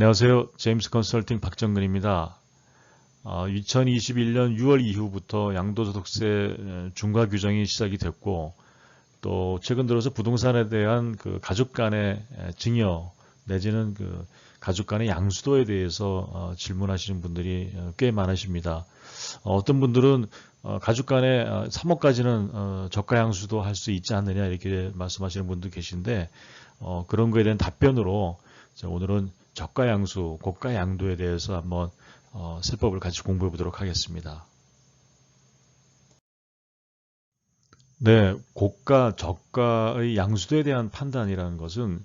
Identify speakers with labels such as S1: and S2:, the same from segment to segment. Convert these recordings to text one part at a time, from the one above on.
S1: 안녕하세요. 제임스 컨설팅 박정근입니다. 2021년 6월 이후부터 양도소득세 중과 규정이 시작이 됐고, 또 최근 들어서 부동산에 대한 그 가족 간의 증여 내지는 그 가족 간의 양수도에 대해서 질문하시는 분들이 꽤 많으십니다. 어떤 분들은 가족 간의 3억까지는 저가 양수도 할 수 있지 않느냐 이렇게 말씀하시는 분도 계신데, 그런 거에 대한 답변으로 오늘은 저가 양수, 고가 양도에 대해서 한번 세법을 같이 공부해 보도록 하겠습니다. 네, 고가, 저가의 양수도에 대한 판단이라는 것은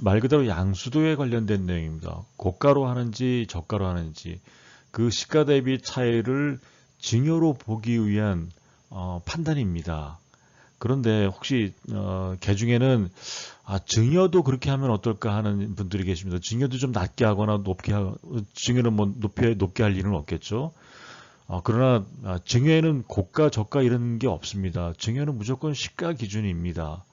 S1: 말 그대로 양수도에 관련된 내용입니다. 고가로 하는지 저가로 하는지 그 시가 대비 차이를 증여로 보기 위한 판단입니다. 그런데 혹시 개 중에는 증여도 그렇게 하면 어떨까 하는 분들이 계십니다. 증여도 좀 낮게 하거나 증여는 뭐 높게 할 일은 없겠죠. 그러나 증여에는 고가, 저가 이런 게 없습니다. 증여는 무조건 시가 기준입니다.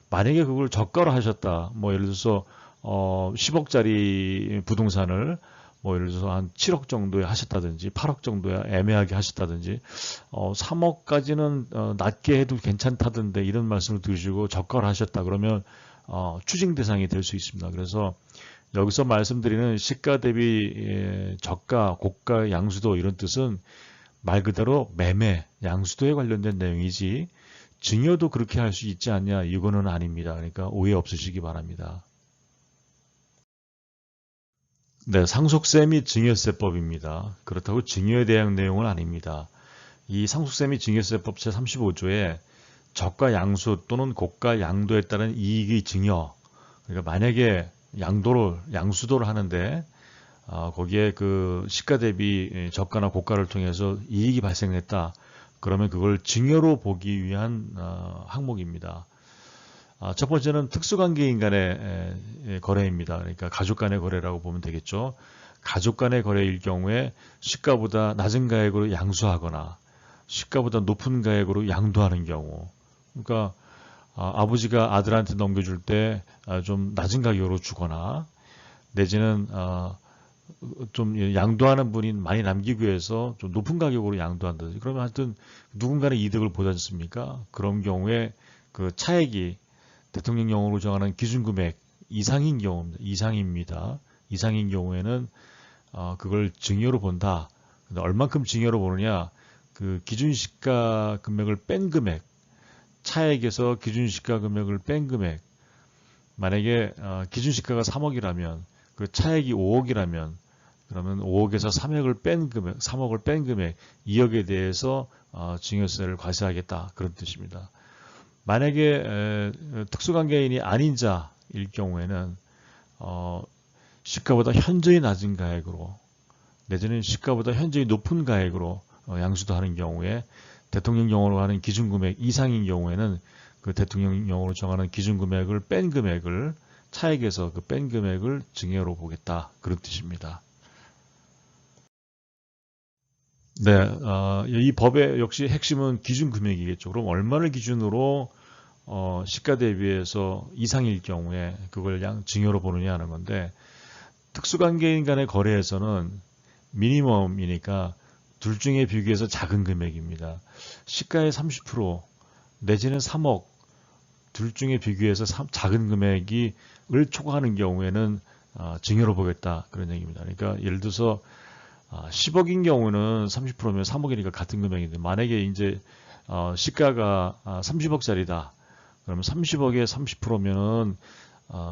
S1: 만약에 그걸 저가로 하셨다. 뭐 예를 들어서 10억짜리 부동산을 뭐 예를 들어서 한 7억 정도에 하셨다든지 8억 정도에 애매하게 하셨다든지 3억까지는 낮게 해도 괜찮다던데 이런 말씀을 들으시고 저가를 하셨다 그러면 추징 대상이 될 수 있습니다. 그래서 여기서 말씀드리는 시가 대비 저가, 고가, 양수도 이런 뜻은 말 그대로 매매, 양수도에 관련된 내용이지 증여도 그렇게 할 수 있지 않냐 이거는 아닙니다. 그러니까 오해 없으시기 바랍니다. 네, 상속세 및 증여세법입니다. 그렇다고 증여에 대한 내용은 아닙니다. 이 상속세 및 증여세법 제35조에 저가 양수 또는 고가 양도에 따른 이익의 증여, 그러니까 만약에 양수도를 하는데 거기에 그 시가 대비 저가나 고가를 통해서 이익이 발생했다. 그러면 그걸 증여로 보기 위한 항목입니다. 첫 번째는 특수관계인 간의 거래입니다. 그러니까 가족 간의 거래라고 보면 되겠죠. 가족 간의 거래일 경우에 시가보다 낮은 가액으로 양수하거나 시가보다 높은 가액으로 양도하는 경우. 그러니까 아버지가 아들한테 넘겨줄 때 좀 낮은 가격으로 주거나 내지는 좀 양도하는 분이 많이 남기기 위해서 좀 높은 가격으로 양도한다든지 그러면 하여튼 누군가는 이득을 보지 않습니까? 그런 경우에 그 차액이 대통령령으로 정하는 기준금액 이상입니다. 이상인 경우에는 그걸 증여로 본다. 근데 얼만큼 증여로 보느냐? 그 기준시가 금액을 뺀 금액, 차액에서 기준시가 금액을 뺀 금액. 만약에 기준시가가 3억이라면 그 차액이 5억이라면 그러면 5억에서 3억을 뺀 금액 2억에 대해서 증여세를 과세하겠다 그런 뜻입니다. 만약에 특수관계인이 아닌 자일 경우에는 시가보다 현저히 낮은 가액으로 내지는 시가보다 현저히 높은 가액으로 양수도 하는 경우에 대통령령으로 하는 기준금액 이상인 경우에는 그 대통령령으로 정하는 기준금액을 뺀 금액을 차액에서 그 뺀 금액을 증여로 보겠다 그런 뜻입니다. 네, 이 법의 역시 핵심은 기준금액이겠죠. 그럼 얼마를 기준으로 시가 대비해서 이상일 경우에 그걸 증여로 보느냐 하는 건데 특수관계인 간의 거래에서는 미니멈이니까 둘 중에 비교해서 작은 금액입니다. 시가의 30% 내지는 3억 둘 중에 비교해서 작은 금액을 초과하는 경우에는 증여로 보겠다 그런 얘기입니다. 그러니까 예를 들어서 10억인 경우는 30%면 3억이니까 같은 금액인데 만약에 이제 시가가 30억짜리다. 그러면 30억에 30%면은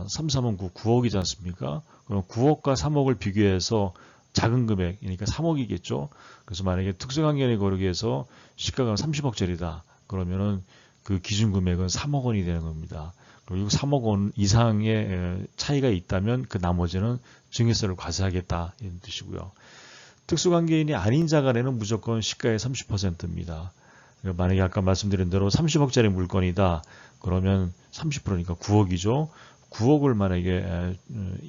S1: 3, 3은 9억이지 않습니까? 그럼 9억과 3억을 비교해서 작은 금액, 그러니까 3억이겠죠. 그래서 만약에 특수관계인의 거래에서 시가가 30억짜리다. 그러면은 그 기준 금액은 3억 원이 되는 겁니다. 그리고 3억 원 이상의 차이가 있다면 그 나머지는 증여세를 과세하겠다 이런 뜻이고요. 특수관계인이 아닌 자 간에는 무조건 시가의 30%입니다. 만약에 아까 말씀드린 대로 30억짜리 물건이다. 그러면 30%니까 9억이죠. 9억을 만약에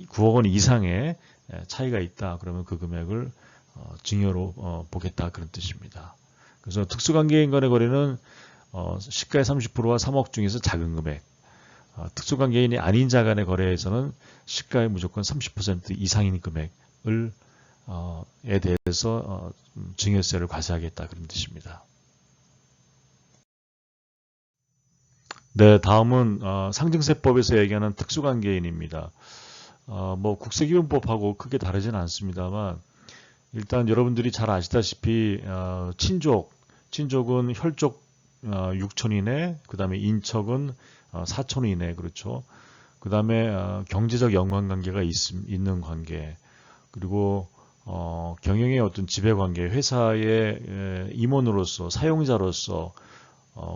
S1: 9억 원 이상의 차이가 있다. 그러면 그 금액을 증여로 보겠다. 그런 뜻입니다. 그래서 특수관계인 간의 거래는 시가의 30%와 3억 중에서 작은 금액. 특수관계인이 아닌 자 간의 거래에서는 시가의 무조건 30% 이상인 금액을 에 대해서 증여세를 과세하겠다 그런 뜻입니다. 네, 다음은 상증세법에서 얘기하는 특수관계인입니다. 뭐 국세기본법하고 크게 다르지는 않습니다만 일단 여러분들이 잘 아시다시피 친족은 혈족 6천 이내, 그 다음에 인척은 4천 이내, 그렇죠. 그 다음에 경제적 연관관계가 있는 관계, 그리고 경영의 어떤 지배관계, 회사의 임원으로서, 사용자로서,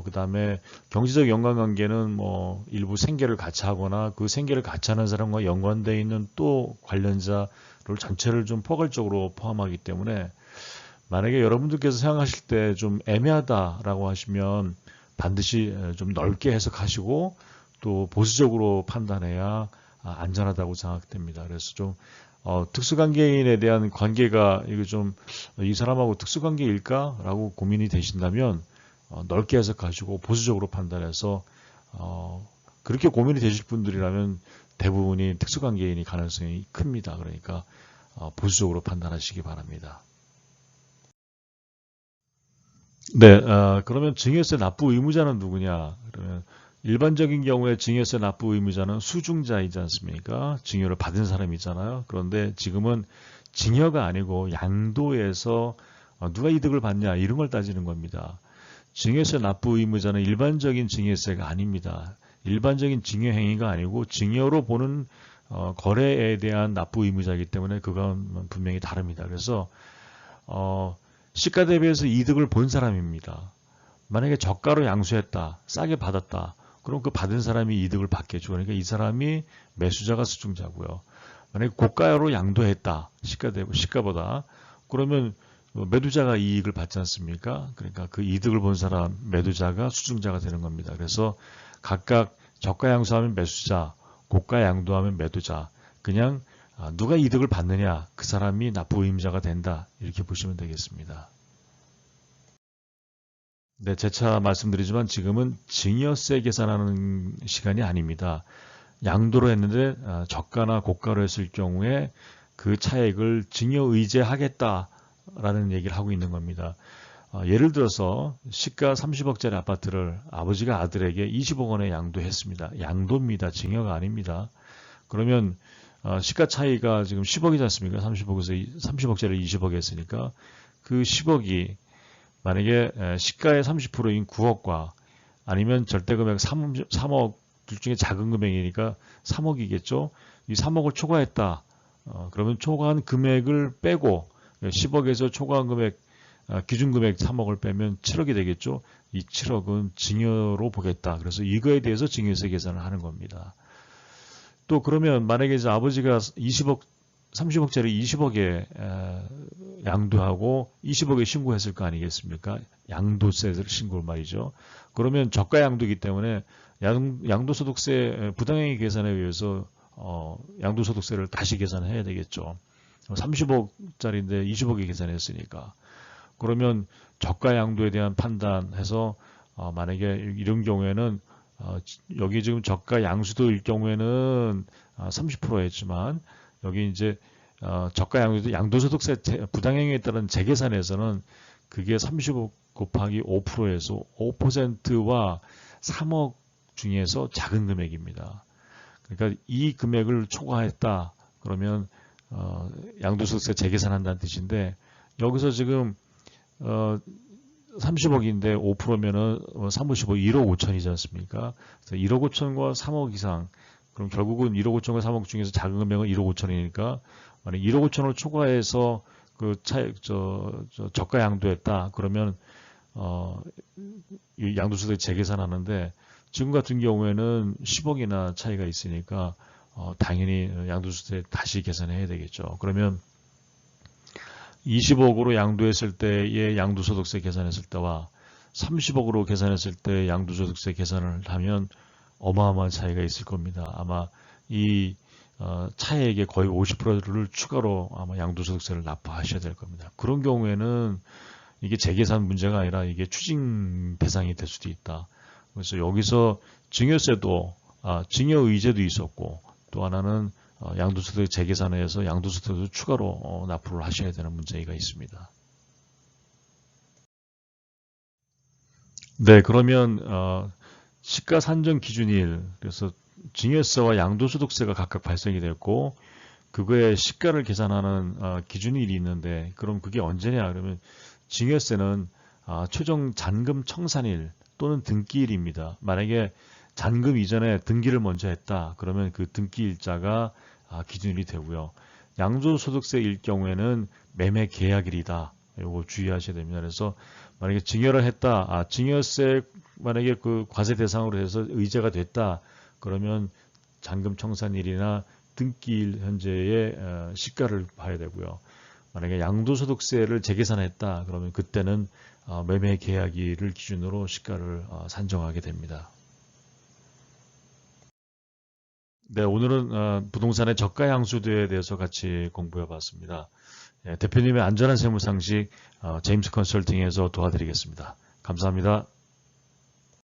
S1: 그 다음에 경제적 연관관계는 뭐 일부 생계를 같이 하거나 그 생계를 같이 하는 사람과 연관되어 있는 또 관련자를 전체를 좀 포괄적으로 포함하기 때문에 만약에 여러분들께서 생각하실 때 좀 애매하다라고 하시면 반드시 좀 넓게 해석하시고 또 보수적으로 판단해야 안전하다고 생각됩니다. 그래서 좀 특수관계인에 대한 관계가 이거 좀 이 사람하고 특수관계일까라고 고민이 되신다면 넓게 해석하시고 보수적으로 판단해서 그렇게 고민이 되실 분들이라면 대부분이 특수관계인이 가능성이 큽니다. 그러니까 보수적으로 판단하시기 바랍니다. 네, 그러면 증여세 납부 의무자는 누구냐? 그러면 일반적인 경우에 증여세 납부 의무자는 수중자이지 않습니까? 증여를 받은 사람이잖아요. 그런데 지금은 증여가 아니고 양도에서 누가 이득을 받냐 이런 걸 따지는 겁니다. 증여세 납부 의무자는 일반적인 증여세가 아닙니다. 일반적인 증여 행위가 아니고 증여로 보는 거래에 대한 납부 의무자이기 때문에 그건 분명히 다릅니다. 그래서 시가 대비해서 이득을 본 사람입니다. 만약에 저가로 양수했다, 싸게 받았다, 그럼 그 받은 사람이 이득을 받겠죠. 그러니까 이 사람이 매수자가 수중자고요. 만약에 고가로 양도했다, 시가보다, 그러면 매도자가 이익을 받지 않습니까? 그러니까 그 이득을 본 사람, 매도자가 수중자가 되는 겁니다. 그래서 각각 저가 양수하면 매수자, 고가 양도하면 매도자, 그냥 누가 이득을 받느냐, 그 사람이 납부 의무자가 된다. 이렇게 보시면 되겠습니다. 네, 재차 말씀드리지만 지금은 증여세 계산하는 시간이 아닙니다. 양도로 했는데 저가나 고가로 했을 경우에 그 차액을 증여의제하겠다라는 얘기를 하고 있는 겁니다. 예를 들어서 시가 30억짜리 아파트를 아버지가 아들에게 20억 원에 양도했습니다. 양도입니다. 증여가 아닙니다. 그러면 시가 차이가 지금 10억이지 않습니까? 30억짜리 20억 했으니까 그 10억이 만약에 시가의 30%인 9억과 아니면 절대금액 3억 둘 중에 작은 금액이니까 3억이겠죠. 이 3억을 초과했다. 그러면 초과한 금액을 빼고 10억에서 초과한 금액 기준금액 3억을 빼면 7억이 되겠죠. 이 7억은 증여로 보겠다. 그래서 이거에 대해서 증여세 계산을 하는 겁니다. 또 그러면 만약에 이제 아버지가 30억짜리 20억에 양도하고 20억에 신고했을 거 아니겠습니까? 양도세를 신고를 말이죠. 그러면 저가 양도이기 때문에 양도소득세 부당행위 계산에 의해서 양도소득세를 다시 계산해야 되겠죠. 30억짜리인데 20억에 계산했으니까. 그러면 저가 양도에 대한 판단해서 만약에 이런 경우에는 여기 지금 저가 양수도일 경우에는 30%였지만 여기 이제 저가 양도소득세 부당행위에 따른 재계산에서는 그게 30억 곱하기 5%에서 5%와 3억 중에서 작은 금액입니다. 그러니까 이 금액을 초과했다 그러면 양도소득세 재계산한다는 뜻인데 여기서 지금 30억인데 5%면은 355, 1억 5천이지 않습니까? 그래서 1억 5천과 3억 이상, 그럼 결국은 1억 5천과 3억 중에서 작은 금액은 1억 5천이니까, 만약 1억 5천을 초과해서 그 저가 양도했다, 그러면, 이 양도소득 재계산하는데, 지금 같은 경우에는 10억이나 차이가 있으니까, 당연히 양도소득 다시 계산해야 되겠죠. 그러면 20억으로 양도했을 때의 양도소득세 계산했을 때와 30억으로 계산했을 때 양도소득세 계산을 하면 어마어마한 차이가 있을 겁니다. 아마 이 차액의 거의 50%를 추가로 아마 양도소득세를 납부하셔야 될 겁니다. 그런 경우에는 이게 재계산 문제가 아니라 이게 추징 대상이 될 수도 있다. 그래서 여기서 증여세도 증여의제도 있었고, 또 하나는 양도소득 재계산에서 양도소득을 추가로 납부를 하셔야 되는 문제가 있습니다. 네, 그러면 시가산정 기준일, 그래서 증여세와 양도소득세가 각각 발생이 됐고, 그거에 시가를 계산하는 기준일이 있는데, 그럼 그게 언제냐? 그러면 증여세는 최종 잔금 청산일 또는 등기일입니다. 만약에 잔금 이전에 등기를 먼저 했다, 그러면 그 등기 일자가 기준일이 되고요. 양도소득세일 경우에는 매매 계약일이다. 이거 주의하셔야 됩니다. 그래서 만약에 증여를 했다, 증여세 만약에 그 과세 대상으로 해서 의제가 됐다, 그러면 잔금 청산일이나 등기일 현재의 시가를 봐야 되고요. 만약에 양도소득세를 재계산했다, 그러면 그때는 매매 계약일을 기준으로 시가를 산정하게 됩니다. 네, 오늘은 부동산의 저가 향수도에 대해서 같이 공부해 봤습니다. 대표님의 안전한 세무 상식 제임스 컨설팅에서 도와드리겠습니다. 감사합니다.